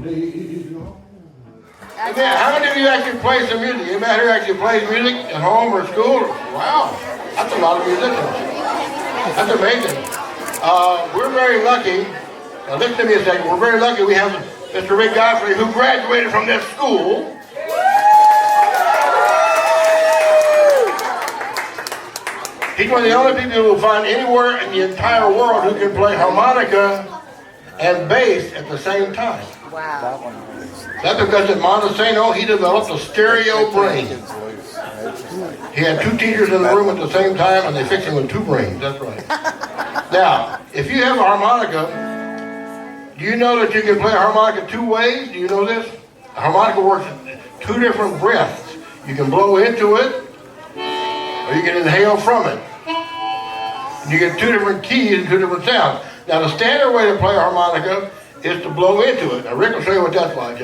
days long. And then, how many of you actually play some music? Anybody here actually plays music at home or school? Wow, that's a lot of musicians. That's amazing. We're very lucky. Now listen to me a second. We're very lucky we have Mr. Rick Godfrey, who graduated from this school. He's one of the only people you will find anywhere in the entire world who can play harmonica and bass at the same time. Wow. That's because at Monte, Sano, he developed a stereo brain. He had two teachers in the room at the same time, and they fixed him with two brains. That's right. Now, if you have a harmonica, do you know that you can play a harmonica two ways? Do you know this? A harmonica works in two different breaths. You can blow into it, or you can inhale from it. And you get two different keys and two different sounds. Now, the standard way to play a harmonica is to blow into it. Now, Rick will show you what that's like.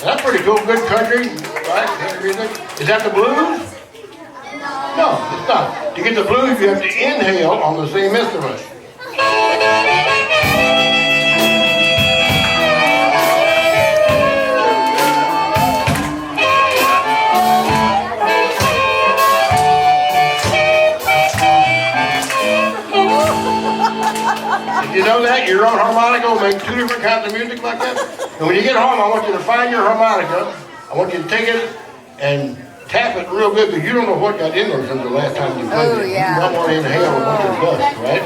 That's pretty cool. Good country, right? Is that the blues? No, it's not. To get the blues, you have to inhale on the same instrument. Did you know that? Your own harmonica will make two different kinds of music like that? And when you get home, I want you to find your harmonica. I want you to take it and tap it real good, because you don't know what got in there since the last time you played it. Yeah. You don't want to inhale a bunch of dust, right?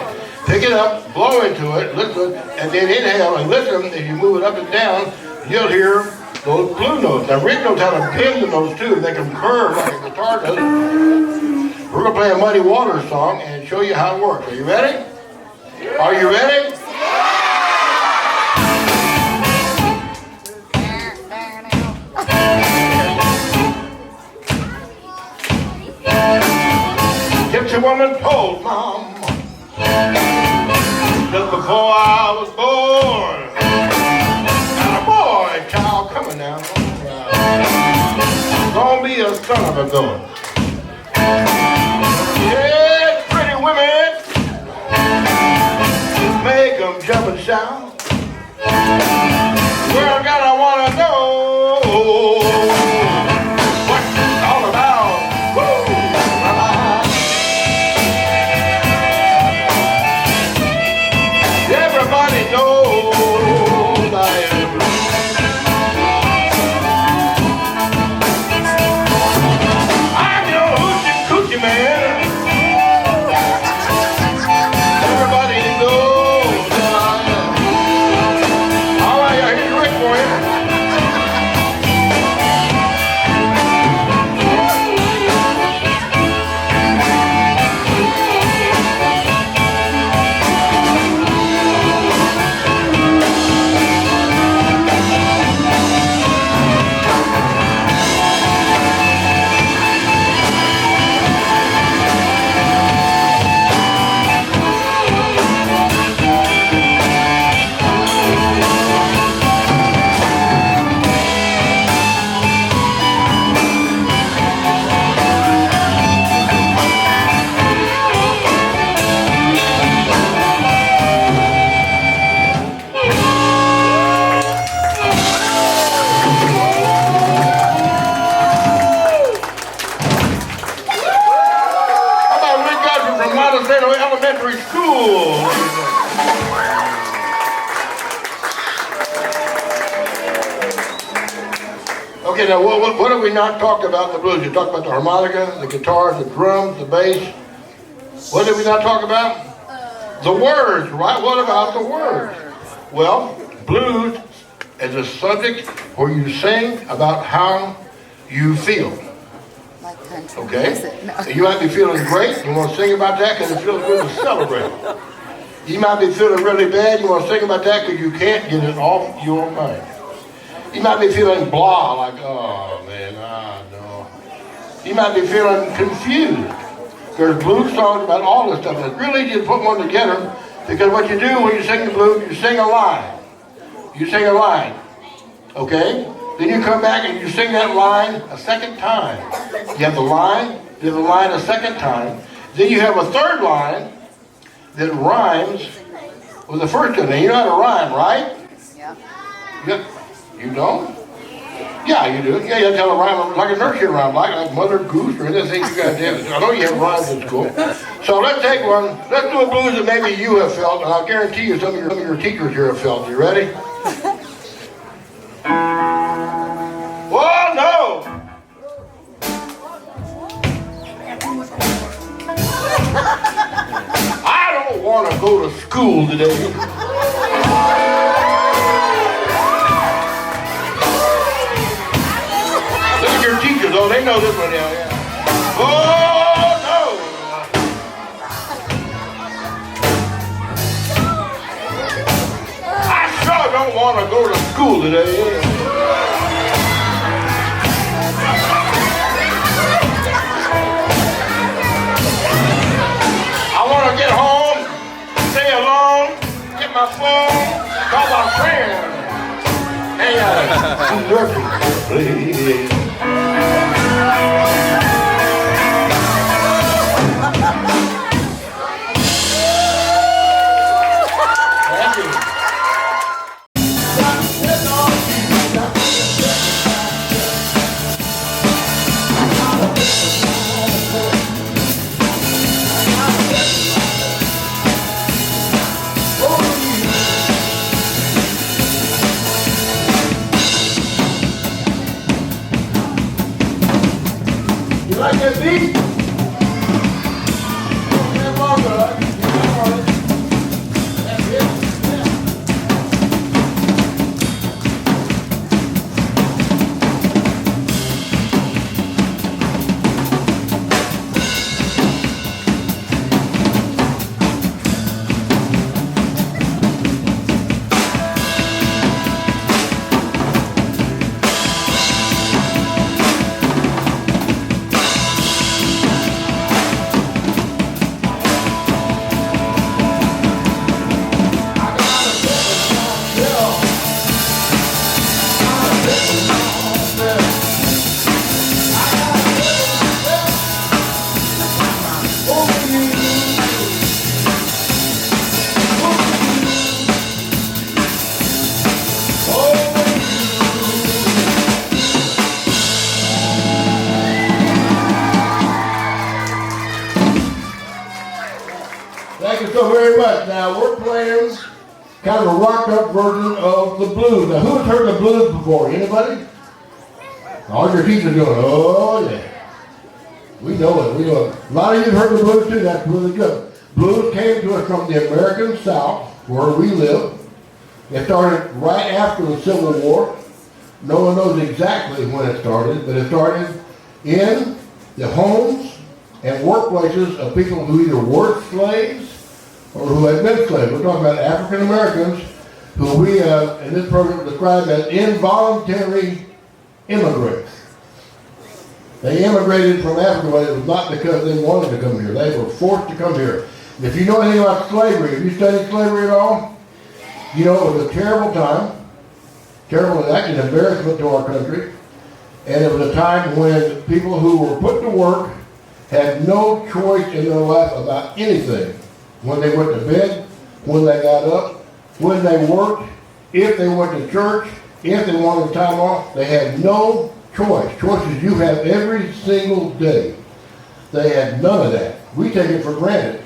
Pick it up, blow into it, listen, and then inhale and listen. As you move it up and down, you'll hear those blue notes. Now, Rick knows how to bend in those too. They can curve like a guitar does. We're going to play a Muddy Waters song and show you how it works. Are you ready? Are you ready? Gypsy woman told Mom just before I was born, got a boy child coming now, gonna be a son of a gun. Yeah, pretty women make them jump and shout. Well, God, I wanna know what it's all about. Woo! Everybody knows I am blue. I'm your hoochie coochie man. Everybody knows I am. All right, here's Rick for you. Elementary School. Okay, now what have we not talked about in the blues? You talked about the harmonica, the guitars, the drums, the bass. What did we not talk about? The words, right? What about the words? Well, blues is a subject where you sing about how you feel. Okay? No. You might be feeling great. You want to sing about that because it feels good to celebrate. You might be feeling really bad. You want to sing about that because you can't get it off your mind. You might be feeling blah, like, oh man, no. You might be feeling confused. There's blues songs about all this stuff. It's really easy to put one together, because what you do when you sing the blues, you sing a line. You sing a line. Okay? Then you come back and you sing that line a second time. You have the line a second time. Then you have a third line that rhymes with the first one. Now you know how to rhyme, right? Yeah. You don't? Yeah, you do. Yeah, you have to have a rhyme, like a nursery rhyme, like Mother Goose or anything you got to have. I know you have rhymes in school. So let's take one. Let's do a blues that maybe you have felt, and I'll guarantee you some of your teachers here have felt. You ready? Oh, no! I don't want to go to school today. Your teachers, oh, they know this one now, yeah. Oh, no! I sure don't want to go to school today. I want to get home, stay alone, get my phone, call my friend. Hey, nursery, please. You like that beat? Thank you so very much. Now we're playing kind of a rocked up version of the blues. Now who has heard the blues before? Anybody? All your teachers going, oh yeah. We know it, we know it. A lot of you have heard the blues too, that's really good. Blues came to us from the American South, where we live. It started right after the Civil War. No one knows exactly when it started, but it started in the homes and workplaces of people who either were slaves or who had been slaves. We're talking about African Americans who we in this program describe as involuntary immigrants. They immigrated from Africa, but it was not because they wanted to come here. They were forced to come here. And if you know anything about slavery, have you studied slavery at all? You know it was a terrible time. Terrible, actually an embarrassment to our country. And it was a time when people who were put to work had no choice in their life about anything. When they went to bed, when they got up, when they worked, if they went to church, if they wanted time off, they had no choice. Choices you have every single day. They had none of that. We take it for granted.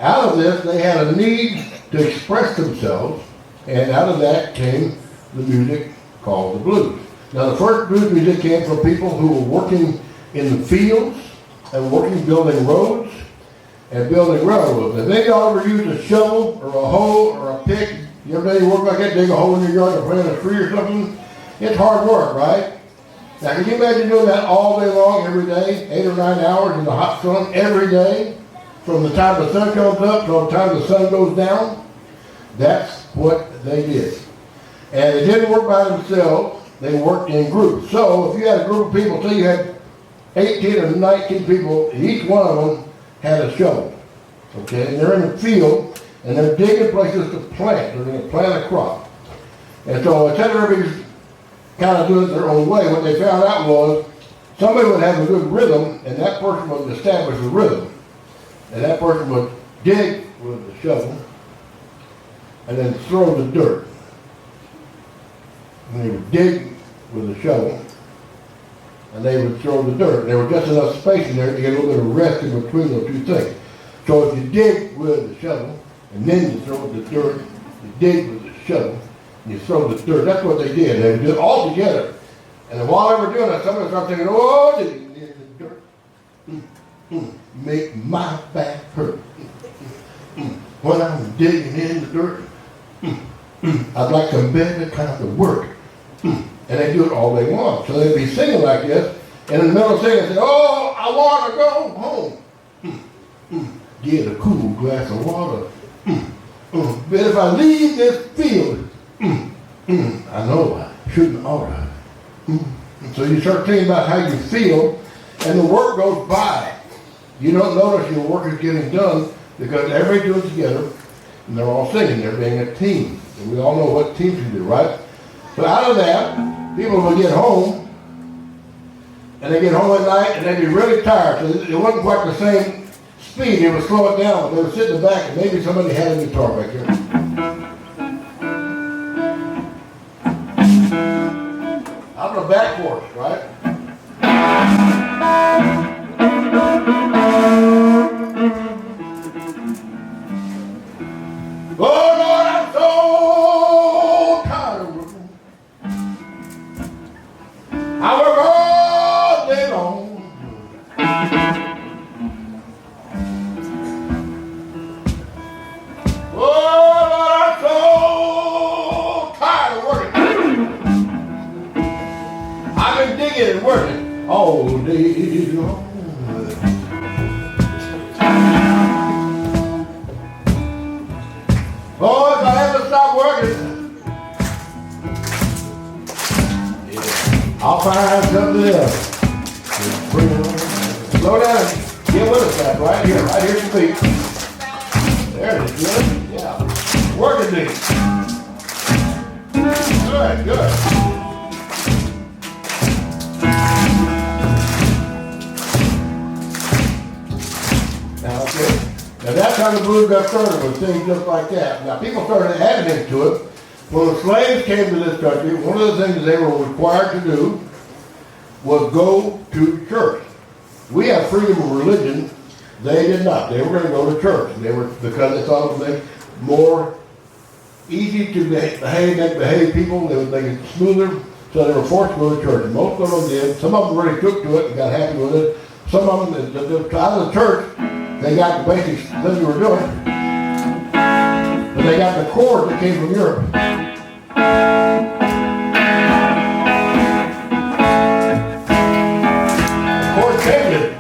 Out of this, they had a need to express themselves, and out of that came the music called the blues. Now the first blues music came from people who were working in the fields and working building roads and building railroads. If any of y'all ever used a shovel or a hoe or a pick, you ever done any work like that, dig a hole in your yard or plant a tree or something? It's hard work, right? Now can you imagine doing that all day long, every day, 8 or 9 hours in the hot sun, every day, from the time the sun comes up till the time the sun goes down? That's what they did. And they didn't work by themselves, they worked in groups. So if you had a group of people, say you had 18 or 19 people, each one of them had a shovel. Okay, and they're in the field and they're digging places to plant. They're going to plant a crop. And so instead of everybody's kind of doing it their own way. What they found out was somebody would have a good rhythm, and that person would establish a rhythm. And that person would dig with the shovel and then throw the dirt. And they would dig with the shovel and they would throw the dirt. There was just enough space in there to get a little bit of rest in between those two things. So if you dig with the shovel and then you throw the dirt, you dig with the shovel and you throw the dirt. That's what they did. They would do it all together. And then while they were doing that, somebody started thinking, oh, digging in the dirt. Make my back hurt. When I'm digging in the dirt, I'd like some better kind of work. And they do it all day long. So they'd be singing like this, and in the middle of singing, they say, oh, I want to go home. Get a cool glass of water. But if I leave this field, I know I shouldn't oughta. So you start thinking about how you feel, and the work goes by. You don't notice your work is getting done because everybody does it together, and they're all singing. They're being a team. And we all know what teams you do, right? So out of that, people will get home, and they get home at night, and they'd be really tired. So it wasn't quite the same speed. They would slow it down. They would sit in the back, and maybe somebody had a guitar back there. Out of the back porch, right? Oh Lord, I'm so tired of working. I work all day long. Oh Lord, I'm so tired of working. I've been digging and working all day long. Oh, if I ever stop working, I'll find something else. Slow down and get with us, that right here at your feet. There it is, good. Yeah. Working me. Good, good. Now, okay. Now that's how the blues got started, with things just like that. Now people started adding into it. When the slaves came to this country, one of the things they were required to do was go to church. We have freedom of religion. They did not. They were going to go to church. They were, because they thought it would make more easy to behave people. They would make it smoother. So they were forced to go to church. And most of them did. Some of them really took to it and got happy with it. Some of them, out of the church, they got the basic things they were doing, but they got the core that came from Europe. The core changed it.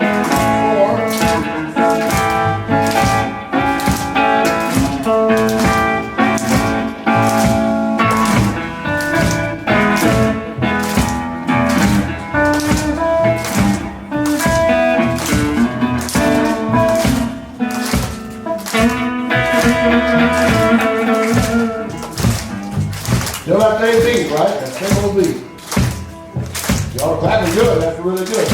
Still that same beat, right? That same old beat. Y'all are clapping good. That's really good.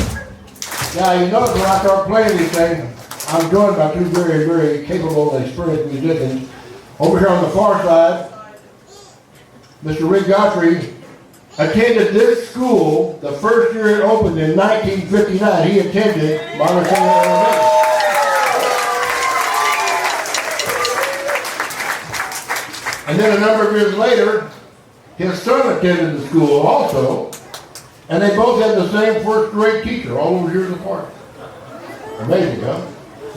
Now, you notice when I start playing these things, I'm joined by two very, very capable and experienced musicians. Over here on the far side, Mr. Rick Godfrey attended this school the first year it opened in 1959. He attended Monte, Sano. And then a number of years later, his son attended the school also, and they both had the same first grade teacher all those years apart. Amazing, huh?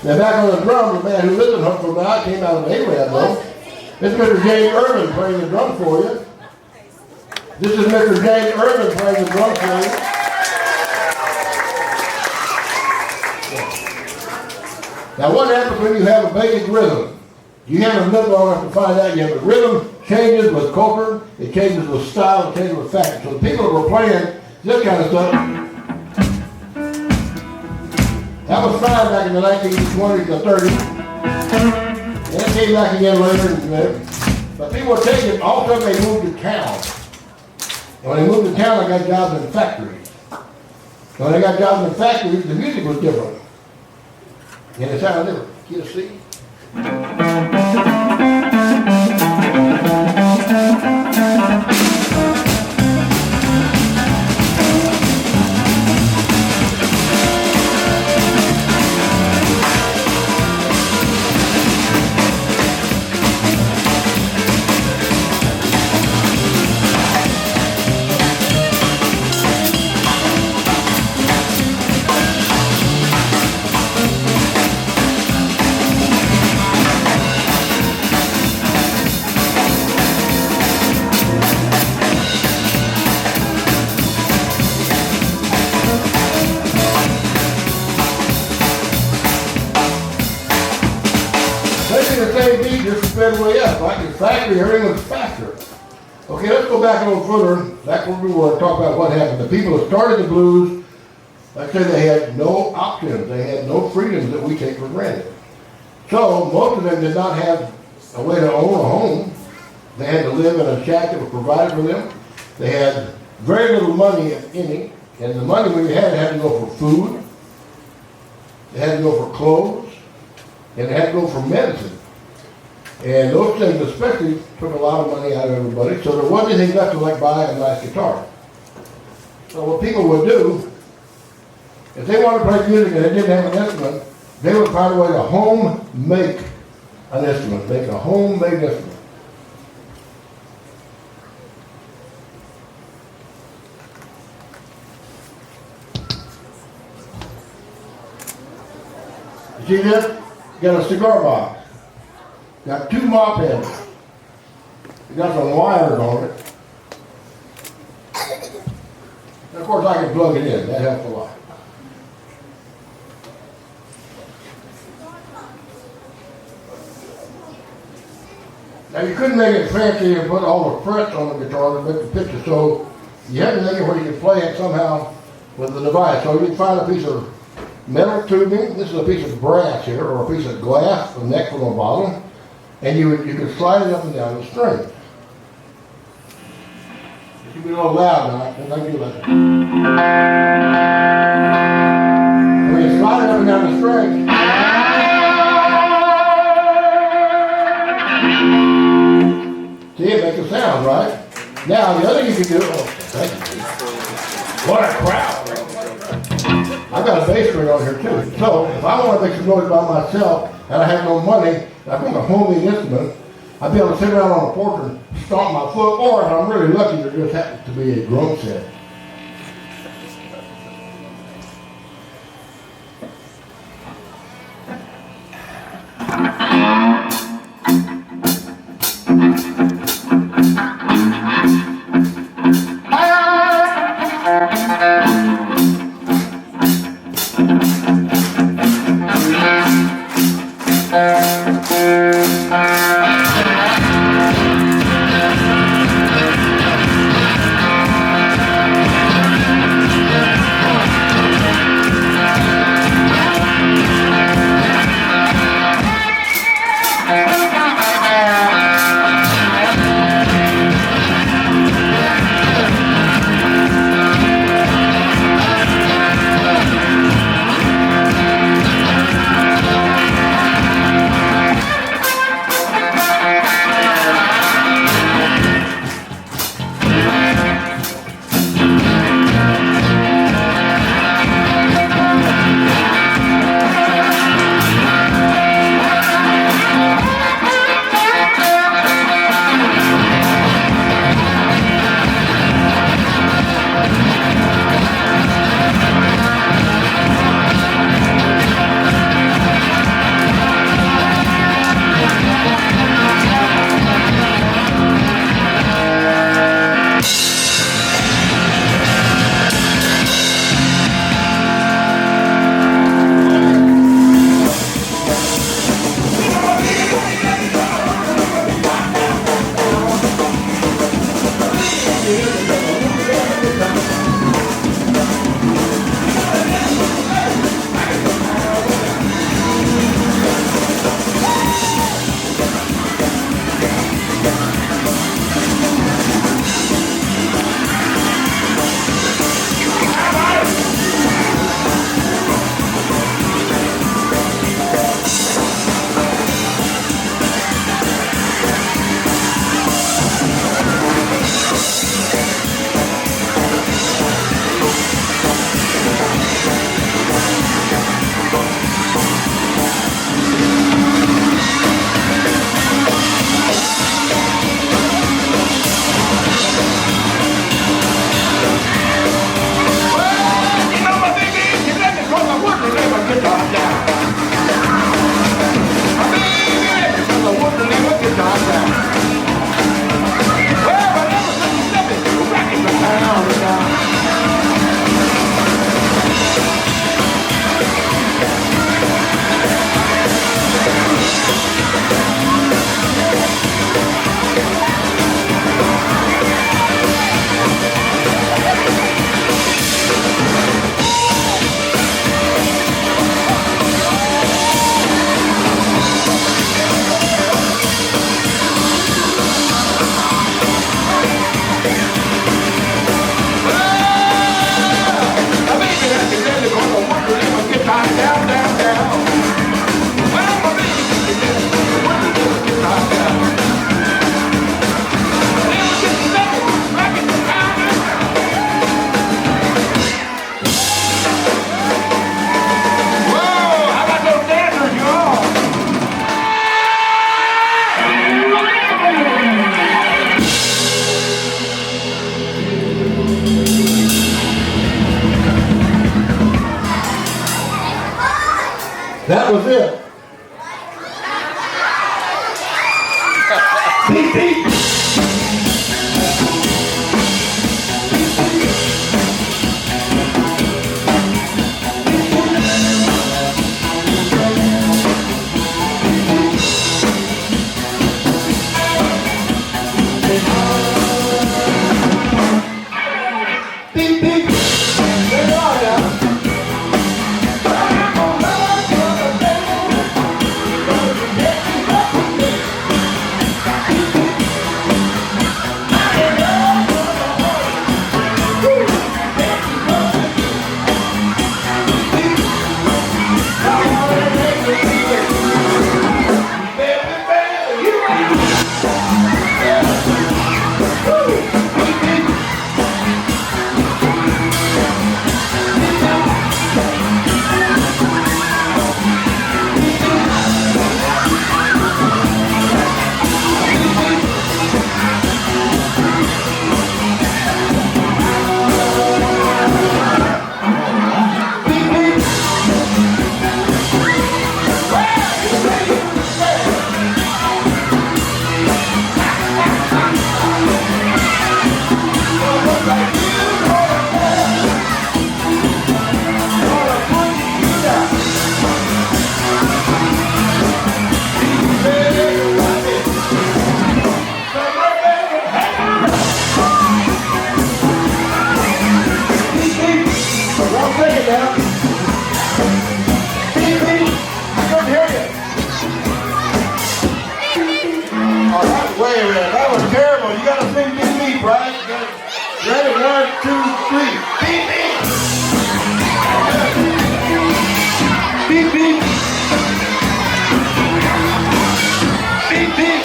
Now back on the drums, the man who lives in Huntsville now, came out of Arab though. This is Mr. James Irvin playing the drum for you. This is Mr. James Irvin playing the drum for you. Now what happens when you have a basic rhythm? You haven't lived long enough to find out yet, but rhythm changes with culture, it changes with style, it changes with fashion. So the people that were playing this kind of stuff, that was fine back in the 1920s and 30s. And it came back again later. But people were taking, all of a sudden they moved to town. And when they moved to town, they got jobs in factories. And when they got jobs in factories, the music was different. And it sounded different. You see? The same beat just sped way up, like your factory, everything was faster. Okay, let's go back a little further. Back where we were, talk about what happened. The people that started the blues, like I said, they had no options. They had no freedoms that we take for granted. So most of them did not have a way to own a home. They had to live in a shack that was provided for them. They had very little money, if any, and the money we had to go for food. They had to go for clothes, and they had to go for medicine. And those things especially took a lot of money out of everybody, so there wasn't anything left to like buy a nice guitar. So what people would do, if they wanted to play music and they didn't have an instrument, they would find a way to home make an instrument, make a homemade instrument. You see this? You got a cigar box. Got two mop heads. You got some wires on it. And of course I can plug it in. That helps a lot. Now you couldn't make it fancy and put all the frets on the guitar to make the picture, so you had to make it where you could play it somehow with the device. So you'd find a piece of metal tubing. This is a piece of brass here, or a piece of glass, the neck from a bottle. And you could slide it up and down the string. It should be a little loud now, because I do that. When you slide it up and down the string, see, it makes a sound, right? Now, the other thing you can do, oh, thank you. What a crowd. I've got a bass string on here too. So, if I want to make some noise by myself, and I have no money, I've got a homemade instrument, I'd be able to sit around on a porch and stomp my foot, or if I'm really lucky, there just happens to be a drum set. That was it. Beep, beep. Beep, beep. There you are now. That was terrible. You gotta sing beep beep, right? Ready? 1, 2, 3. Beep beep. Beep beep. Beep beep.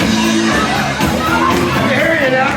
I can hear you now.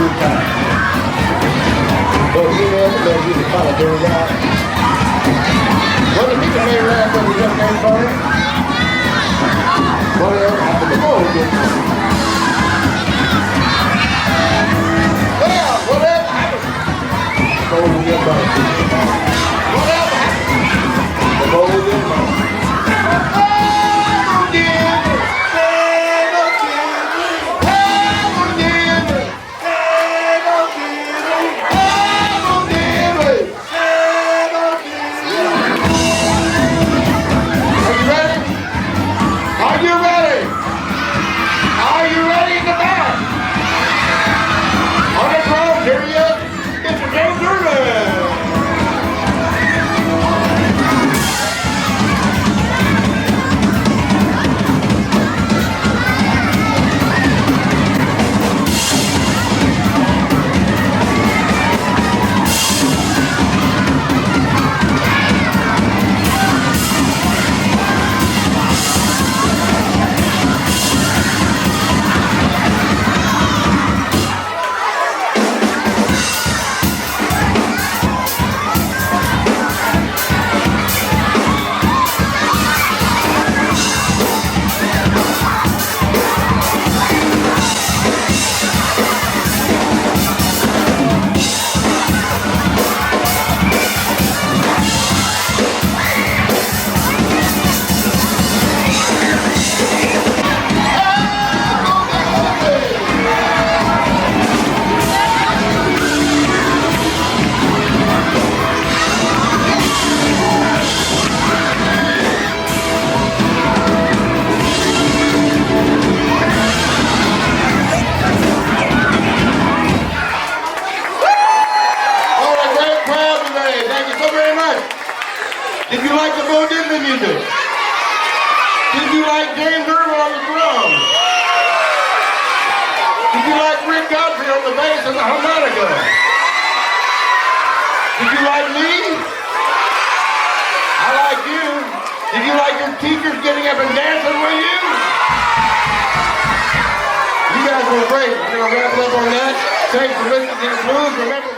Good time. But you know, because he's a solitary guy. Well, the people may laugh when we just came for it. Whatever happened to Monte? Well, whatever happened? Whatever happened? The bowl did Monte. Did you like the Bo Diddley music? Did you like James Irvin on the drums? Did you like Rick the bass, and the harmonica. Did you like me? I like you. Did you like your teachers getting up and dancing with you? You guys were great. We're going to wrap up on that. Thanks for listening to the blues. Remember.